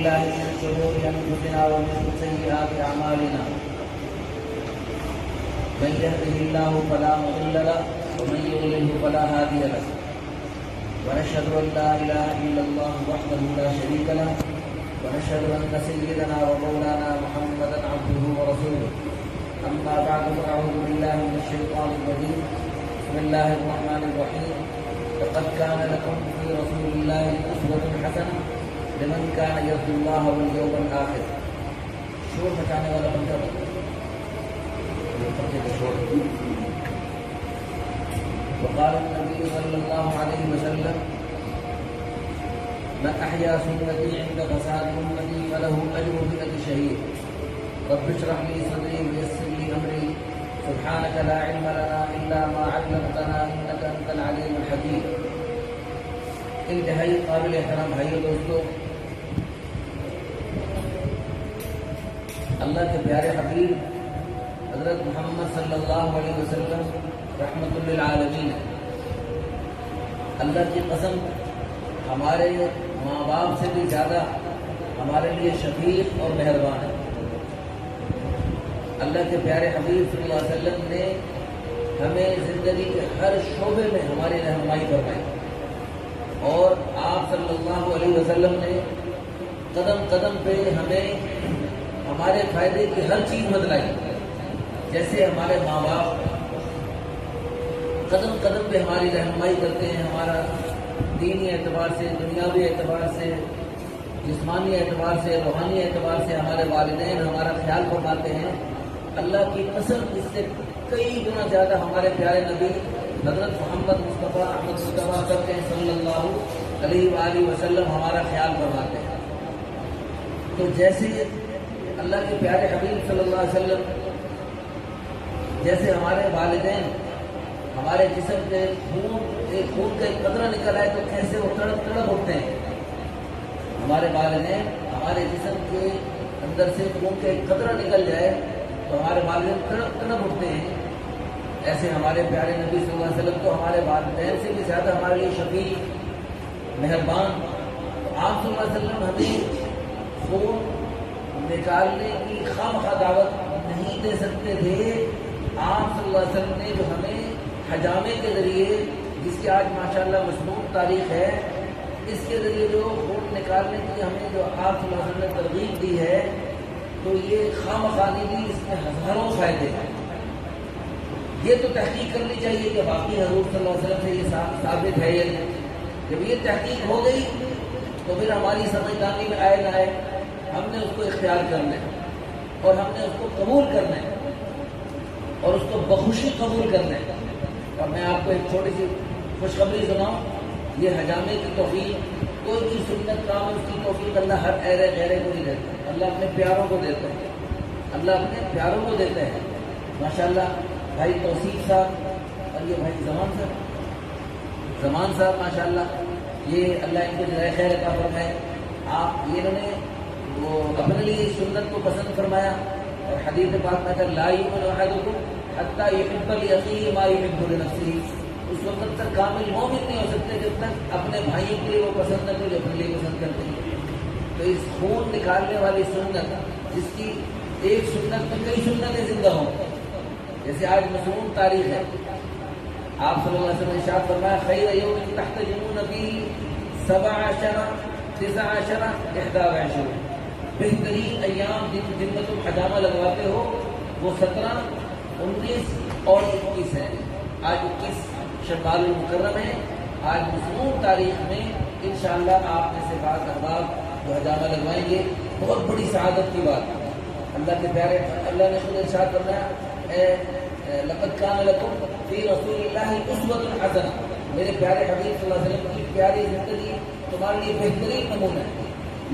بالله من شرور أنفسنا ومن سيئات أعمالنا من يهده الله فلا مضل له ومن يضلل فلا هادي له ونشهد أن لا إله إلا الله وحده لا شريك له ونشهد أن سيدنا ومولانا محمدا عبده ورسوله أما بعد فأعوذ بالله من الشيطان الرجيم بسم الله الرحمن الرحيم لقد كان لكم في رسول الله أسوة حسنة لمن كان يرجو الله واليوم الآخر. شور مچانے والا بندہ وقال النبي صلى الله عليه وسلم من أحيا سنتي عند فساد أمتي فله أجر 100 شهيد. رب اشرح لي صدري ويسر لي أمري سبحانك لا علم لنا إلا ما علمتنا إنك أنت العليم الحكيم. انتہائی قابل احترام بھائیو دوستو، اللہ کے پیارے حبیب حضرت محمد صلی اللہ علیہ وسلم رحمت للعالمین، اللہ کی قسم ہمارے ماں باپ سے بھی زیادہ ہمارے لیے شفیق اور مہربان ہے. اللہ کے پیارے حبیب صلی اللہ علیہ وسلم نے ہمیں زندگی کے ہر شعبے میں ہماری رہنمائی فرمائی، اور آپ صلی اللہ علیہ وسلم نے قدم قدم پہ ہمیں ہمارے فائدے کی ہر چیز بتلائی. جیسے ہمارے ماں باپ قدم قدم پہ ہماری رہنمائی کرتے ہیں، ہمارا دینی اعتبار سے، دنیاوی اعتبار سے، جسمانی اعتبار سے، روحانی اعتبار سے ہمارے والدین ہمارا خیال فرماتے ہیں. اللہ کی قسم اس سے کئی گنا زیادہ ہمارے پیارے نبی حضرت محمد مصطفیٰ احمد مصطفیٰ کرتے ہیں صلی اللہ علیہ وآلہ وسلم ہمارا خیال فرماتے ہیں. تو جیسے اللہ کے پیارے حبیب صلی اللہ علیہ وسلم، جیسے ہمارے والدین ہمارے جسم کے خون کا ایک قطرہ نکل آئے تو کیسے وہ تڑپ تڑپ اٹھتے ہیں. ہمارے والدین ہمارے جسم کے اندر سے خون کا ایک قطرہ نکل جائے تو ہمارے والدین تڑپ تڑپ اٹھتے ہیں. ایسے ہمارے پیارے نبی صلی اللہ علیہ وسلم تو ہمارے والدین سے بھی زیادہ ہمارے لیے شفیع مہربان. تو آپ صلی اللہ علیہ وسلم ہمیں خون نکالنے کی خواہ دعوت نہیں دے سکتے تھے. آپ صلی اللہ علیہ وسلم نے جو ہمیں حجامے کے ذریعے، جس کی آج ماشاءاللہ مصنوع تاریخ ہے، اس کے ذریعے جو خون نکالنے کی ہمیں جو آپ صلی اللہ علیہ وسلم نے ترغیب دی ہے، تو یہ خامخوانی بھی اس میں ہزاروں فائدے ہیں. یہ تو تحقیق کرنی چاہیے کہ باقی حضور صلی اللہ علیہ وسلم سے یہ ثابت ہے یا نہیں. جب یہ تحقیق ہو گئی تو پھر ہماری سمجھدانی میں آئے نہ آئے ہم نے اس کو اختیار کرنا ہے، اور ہم نے اس کو قبول کرنا ہے، اور اس کو بخوشی قبول کرنا ہے. اور میں آپ کو ایک چھوٹی سی خوشخبری سناؤں. یہ حجامے کی توفیق کوئی بھی سنت کام ہے، اس کی توفیق اللہ ہر ایرے غیرے کو نہیں دیتا. اللہ اپنے پیاروں کو دیتا ہے، اللہ اپنے پیاروں کو دیتا ہے. ماشاءاللہ بھائی توصیف صاحب اور یہ بھائی زمان صاحب ماشاءاللہ، یہ اللہ ان کو جزائے خیر عطا فرمائے. آپ انہوں نے وہ اپنے لیے سنت کو پسند فرمایا، اور حدیث پاک میں کہا لا یؤمن احدکم حتی یحب لاخیہ ما یحب لنفسہ. اس وقت تک کامل مومن نہیں ہو سکتے جب تک اپنے بھائیوں کے لیے وہ پسند نہ کرے جو اپنے لیے پسند کرتے ہیں. تو اس خون نکالنے والی سنت، جس کی ایک سنت میں کئی سنتیں زندہ ہوں، جیسے آج مصنوع تاریخ ہے. آپ صلی اللہ علیہ وسلم نے ارشاد فرمایا خیر یوم تحتجمون فیہ 17 19 21. بہترین ایام جن میں تم حجامہ لگواتے ہو وہ 17 19 اور 21 ہیں. آج 21 شوال المکرم ہے. آج مصنوع تاریخ میں انشاءاللہ آپ میں سے بعض احباب جو حجامہ لگوائیں گے، بہت بڑی سعادت کی بات. اللہ کے پیارے اللہ نے خود ارشاد فرمایا لقد کان لکم فی رسول اللہ اسوۃ حسنہ. میرے پیارے حبیب صلی اللہ علیہ وسلم کی پیاری زندگی تمہارے لیے بہترین نمونہ ہے.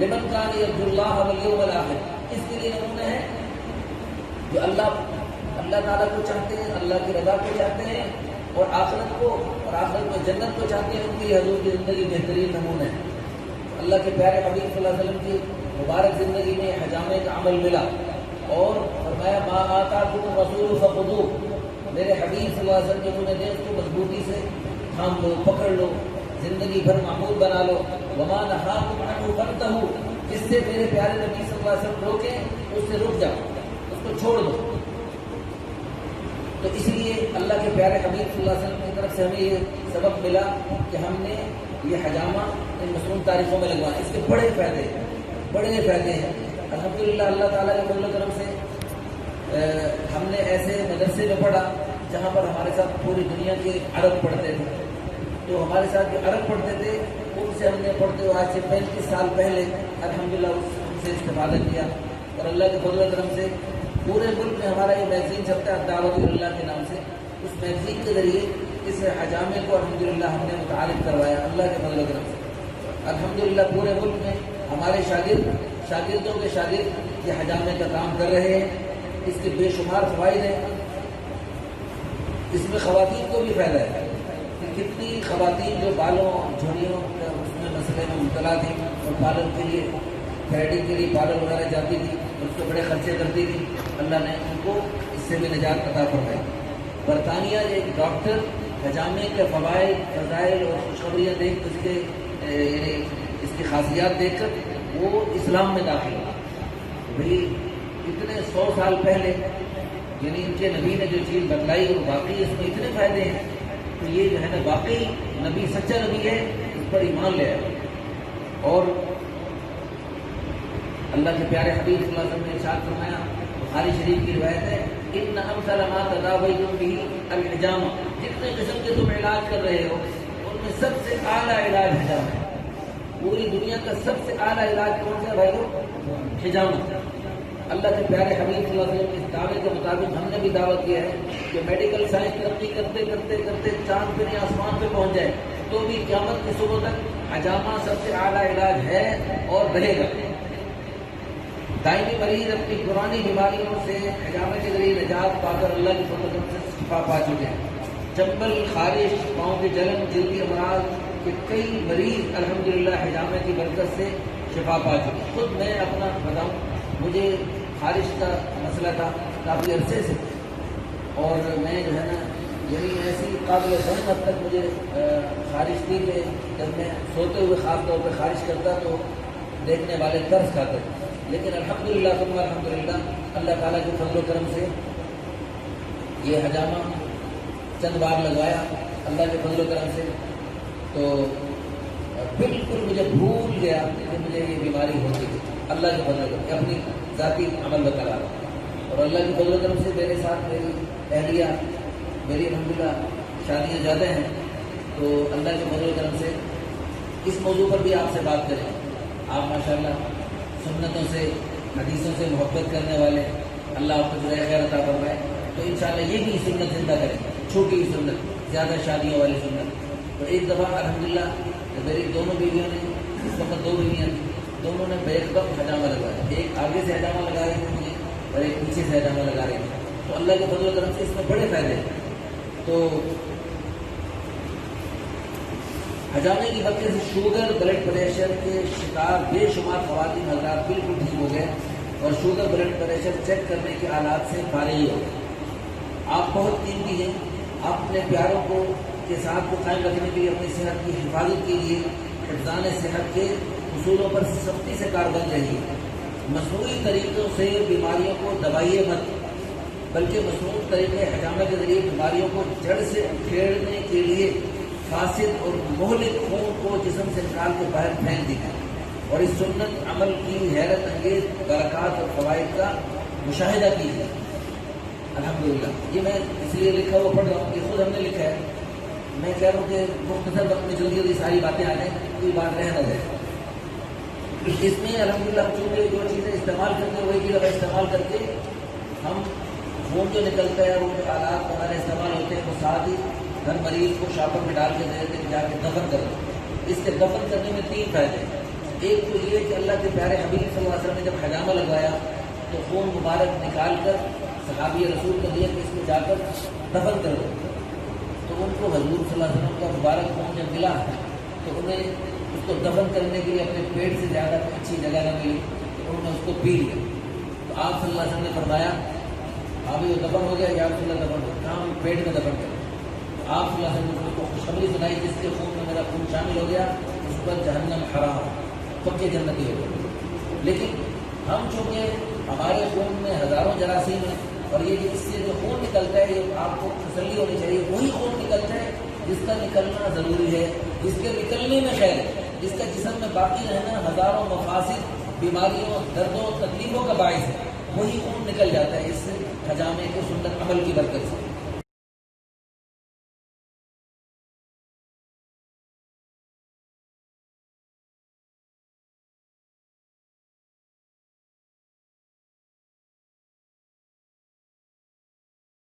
لمن کان یرجو اللہ والیوم الآخر، اس کے لیے نمونہ ہے جو اللہ تعالیٰ کو چاہتے ہیں، اللہ کی رضا کو چاہتے ہیں، اور آخرت میں جنت کو چاہتے ہیں. ان کی حضور کی زندگی بہترین نمونہ ہے. اللہ کے پیارے حبیب صلی اللہ علیہ وسلم کی مبارک زندگی میں حجامے کا عمل ملا، اور فرمایا ما آتاکم الرسول فخذوہ. میرے حبیب صلی اللہ علیہ وسلم جو تمہیں دے اس کو مضبوطی سے تھام لو، پکڑ لو، زندگی بھر محمود بنا لو. وما نہاکم عنہ فانتہوا، جس سے سے میرے پیارے نبی صلی اللہ علیہ وسلم روکیں اس سے رک جاؤ، اس کو چھوڑ دو۔ تو اس لیے اللہ کے پیارے حبیب صلی اللہ علیہ وسلم کی طرف سے ہمیں یہ سبق ملا کہ ہم نے یہ حجامہ ان مصنون تاریخوں میں لگوایا۔ اس کے بڑے فائدے ہیں الحمدللہ۔ اللہ تعالیٰ کے فضل و کرم سے ہم نے ایسے مدرسے میں پڑھا جہاں پر ہمارے ساتھ پوری دنیا کے عرب پڑھتے تھے، تو ہمارے ساتھ جو عرب پڑھتے تھے ان سے ہم نے پڑھتے ہوئے آج سے 35 سال پہلے الحمدللہ ان سے استفادہ کیا، اور اللہ کے فضل و کرم سے پورے ملک میں ہمارا یہ میگزین چلتا ہے دعوت اللہ کے نام سے۔ اس میگزین کے ذریعے اس حجامے کو الحمدللہ ہم نے متعارف کروایا اللہ کے فضل و کرم سے۔ الحمدللہ پورے ملک میں ہمارے شاگردوں کے شاگرد یہ حجامے کا کام کر رہے ہیں۔ اس کے بے شمار فوائد ہیں۔ اس میں خواتین کو بھی فائدہ ہے کہ کتنی خواتین جو بالوں جھڑیوں اس میں مسئلے میں مبتلا تھیں اور پارلر کے لیے تھریڈنگ کے لیے پارلر وغیرہ جاتی تھی، اس کے بڑے خرچے کرتی تھی، اللہ نے ان کو اس سے بھی نجات عطا فرمائی۔ برطانیہ ایک ڈاکٹر حجامے کے فوائد، فضائل اور خوشخبریاں دیکھ یعنی اس کی خاصیات دیکھ کر وہ اسلام میں داخل ہوا۔ بھئی اتنے 100 سال پہلے یعنی ان کے نبی نے جو چیز بتلائی اور واقعی اس میں اتنے فائدے ہیں، تو یہ جو ہے نا واقعی نبی سچا نبی ہے، اس پر ایمان لے آئے۔ اور اللہ کے پیارے حبیب صلی اللہ علیہ وسلم نے ارشاد فرمایا، بخاری شریف کی روایت ہے، ان امثل ما تداویتم به الحجامہ، جتنے قسم کے تم علاج کر رہے ہو ان میں سب سے اعلیٰ علاج حجامہ ہے۔ پوری دنیا کا سب سے اعلیٰ علاج کون سا ہے بھائیو؟ حجامہ۔ اللہ کے پیارے حبیب صلی اللہ علیہ وسلم کے دعوے کے مطابق ہم نے بھی دعوت کیا ہے کہ میڈیکل سائنس ترقی کرتے کرتے کرتے چاند پہ یا آسمان پہ پہنچ جائے تو بھی قیامت کی صبح تک حجامہ سب سے اعلیٰ علاج ہے اور رہے گا۔ دائمی مریض اپنی پرانی بیماریوں سے حجامے کے ذریعے نجات پا کر اللہ کی فضل سے شفا پا چکے ہیں۔ چمبل، خارش، پاؤں کی جلن، جلدی امراض کے کئی مریض الحمدللہ حجامے کی برکت سے شفا پا چکے۔ خود میں اپنا بتاؤں، مجھے خارش کا مسئلہ تھا کافی عرصے سے، اور میں جو ہے نا یعنی ایسی قابل ذہن حد تک مجھے خارش تھی کہ جب میں سوتے ہوئے خاص طور پہ خارش کرتا تو دیکھنے والے ترس کھاتے، لیکن الحمدللہ ثم الحمدللہ اللہ تعالیٰ کے فضل و کرم سے یہ حجامہ چند بار لگوایا اللہ کے فضل و کرم سے، تو بالکل مجھے بھول گیا کہ مجھے یہ بیماری ہوتی ہے۔ اللہ کے فضل و کرم سے اپنی ذاتی عمل بتا رہا تھا، اور اللہ کے فضل و کرم سے میرے ساتھ میری اہلیہ، میری الحمدللہ شادیاں زیادہ ہیں، تو اللہ کے فضل و کرم سے اس موضوع پر بھی آپ سے بات کریں۔ آپ ماشاءاللہ سنتوں سے، حدیثوں سے محبت کرنے والے، اللہ آپ کو جزائے خیر عطا فرمائے، تو انشاءاللہ یہ بھی سنت زندہ کریں، چھوٹی ہی سنت، زیادہ شادیوں والی سنت۔ تو ایک دفعہ الحمدللہ میری دونوں بیویوں نے، اس وقت 2 بیویاں تھیں، دونوں نے بیک وقت حجامہ لگایا، ایک آگے سے حجامہ لگا رہی تھی مجھے اور ایک پیچھے سے حجامہ لگا رہی تھی۔ تو اللہ کے فضل و کرم سے اس میں بڑے فائدے ہیں۔ تو حجامے کی وجہ سے شوگر، بلڈ پریشر کے شکار بے شمار خواتین حضرات بالکل ٹھیک ہو گئے، اور شوگر بلڈ پریشر چیک کرنے کے آلات سے فارغ ہو گئے۔ آپ بہت قیمتی ہیں، آپ اپنے پیاروں کو کے ساتھ کو قائم رکھنے کے لیے، اپنی صحت کی حفاظت کے لیے حفظان صحت کے اصولوں پر سختی سے کاربند رہیے۔ مصنوعی طریقوں سے بیماریوں کو دبائیے مت، بلکہ مصنوعی طریقے حجامہ کے ذریعے بیماریوں کو جڑ سے اکھیڑنے کے لیے فاسد اور مہلک خون کو جسم سے نکال کے باہر پھینک دی ہے، اور اس سنت عمل کی حیرت انگیز برکات اور فوائد کا مشاہدہ کیجیے۔ الحمدللہ یہ میں اس لیے لکھا ہوا پڑھ رہا ہوں، یہ خود ہم نے لکھا ہے۔ میں کہہ رہا ہوں کہ مختصر وقت میں جلدی جلدی ساری باتیں آ جائیں، کوئی بات رہ نہ جائے۔ اس میں الحمدللہ چونکہ جو چیزیں استعمال کرتے ہیں وہی چیز استعمال کر کے ہم خون جو نکلتا ہے، وہ جو آلات ہمارے استعمال ہوتے ہیں، وہ ساتھ ہی ہر مریض کو شاپر میں ڈال کے دے دیتے ہیں، جا کے دفن کر دو۔ اس کے دفن کرنے میں 3 فائدے ہیں۔ ایک تو یہ کہ اللہ کے پیارے حبیب صلی اللہ علیہ وسلم نے جب حجامہ لگوایا تو خون مبارک نکال کر صحابی رسول کو دیا کہ اس کو جا کر دفن کر دو، تو ان کو حضور صلی اللہ علیہ وسلم کا مبارک خون جب ملا تو انہیں اس کو دفن کرنے کے لیے اپنے پیٹ سے زیادہ اچھی جگہ نہ ملی، تو انہوں نے اس کو پی لیا۔ تو آپ صلی اللہ علیہ وسلم نے فرمایا، ابھی وہ دفن ہو گیا، یا رسول اللہ دفن ہو گیا، ہم پیٹ میں دفن کریں۔ آپ صلی اللہ علیہ وسلم نے اس کو خوشخبری سنائی، جس کے خون میں میرا خون شامل ہو گیا اس پر جہنم حرام، پکے جنتی ہو گئی۔ لیکن ہم چونکہ ہمارے خون میں ہزاروں جراثیم ہیں، اور یہ اس سے جو خون نکلتا ہے یہ آپ کو تسلی ہونی چاہیے، وہی خون نکلتا ہے جس کا نکلنا ضروری ہے، جس کے نکلنے میں خیر ہے، جس کا جسم میں باقی رہنا ہزاروں مفاسد، بیماریوں، دردوں، تکلیفوں کا باعث ہے، وہی خون نکل جاتا ہے اس حجامے کے سنت عمل کی برکت سے۔